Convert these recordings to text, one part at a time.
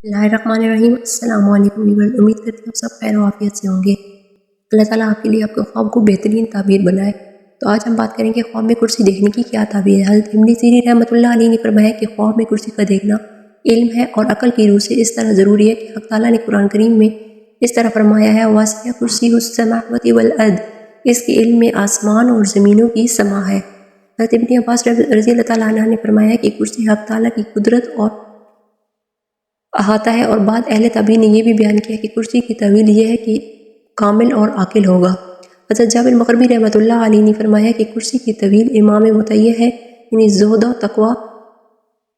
बिस्मिल्लाहिर्रहमानिर्रहीम। अस्सलाम वालेकुम व्यूअर्स, उम्मीद करती हूँ आप सब खैर आफियत से होंगे। अल्लाह ताला आपके लिए आपके ख्वाब को बेहतरीन ताबीर बनाए। तो आज हम बात करेंगे ख्वाब में कुर्सी देखने की क्या ताबीर है। हज़रत इब्न सीरीन रहमतुल्लाह अलैह ने फरमाया कि ख्वाब में कुर्सी का देखना इल्म है और अकल की रूह से इस तरह ज़रूरी है कि हक़ ताला ने कुरान करीम में इस तरह फरमाया है, वासिया कुर्सीहुस समावाति वल अर्द, इसके इल्म में आसमान और ज़मीनों की समा है। हज़रत इब्न अब्बास रज़ी अल्लाह ताला अन्हु ने फरमाया कि कुर्सी हक़ ताला की कुदरत और अहाता है। और बाद अहले ताबीन ने यह भी बयान किया कि कुर्सी की तवील यह है कि कामिल और आकिल होगा। हज़रत जाबिर मग़रिबी रहमतुल्लाह अलैह ने फरमाया कि कुर्सी की तवील इमाम मुतय्य है, यानी ज़ुहद, तक़वा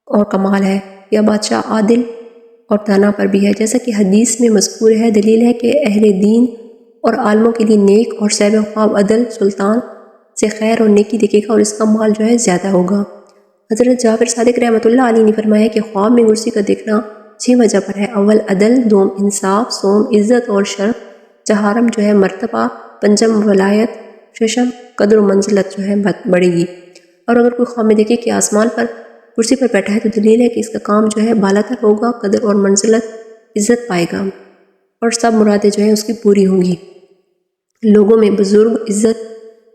और कमाल है। यह बादशाह आदिल और दाना पर भी है, जैसा कि हदीस में मज़कूर है। दलील है कि अहले दीन और आलमों के लिए नेक और साहिब ख्वाब अदल सुल्तान से खैर और नेकी दिखेगा और इसका माल जो है ज़्यादा होगा। हज़रत जाबिर सादिक रहमतुल्लाह अलैह ने फरमाया कि ख्वाब में कुर्सी का देखना 6 वजह पर है। अव्वल अदल, दोम इंसाफ, सोम इज़्ज़त और शर्फ, चहारम जो है मर्तबा, पंजम वलायत, शशम कदर मंजिलत जो है बढ़ेगी। और अगर कोई ख्वाब में देखे कि आसमान पर कुर्सी पर बैठा है तो दलील है कि इसका काम जो है बालातर होगा, कदर और मंजिलत इज़्ज़त पाएगा और सब मुरादें जो है उसकी पूरी होंगी। लोगों में बुजुर्ग, इज़्ज़त,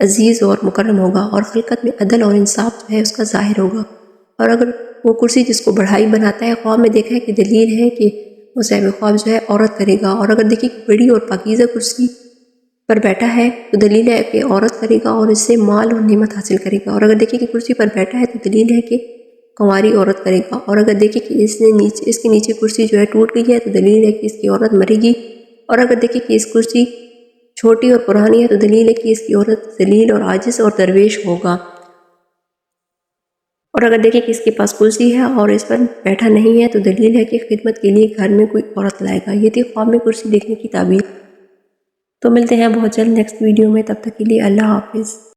अजीज़ और मुकर्रम होगा और खिलकत में अदल और इंसाफ जो है उसका ज़ाहिर होगा। और अगर वो कुर्सी जिसको बढ़ाई बनाता है ख्वाब में देखा है कि दलील है कि वो साहिब ख्वाब जो है औरत करेगा। और अगर देखिए कि बड़ी और पाकीज़ा कुर्सी पर बैठा है तो दलील है कि औरत करेगा और इससे माल और नेमत हासिल करेगा। और अगर देखिए कि कुर्सी पर बैठा है तो दलील है कि कंवारी औरत करेगा। और अगर देखिए कि इसके नीचे कुर्सी जो है टूट गई है तो दलील है कि इसकी औरत मरेगी। और अगर देखिए कि इस कुर्सी छोटी और पुरानी है तो दलील है कि इसकी औरत जलील और आजिज़ और दरवेश होगा। और अगर देखिए कि इसके पास कुर्सी है और इस पर बैठा नहीं है तो दलील है कि खिदमत के लिए घर में कोई औरत लाएगा। ये थी ख्वाब में कुर्सी देखने की ताबीर। तो मिलते हैं बहुत जल्द नेक्स्ट वीडियो में, तब तक के लिए अल्लाह हाफिज़।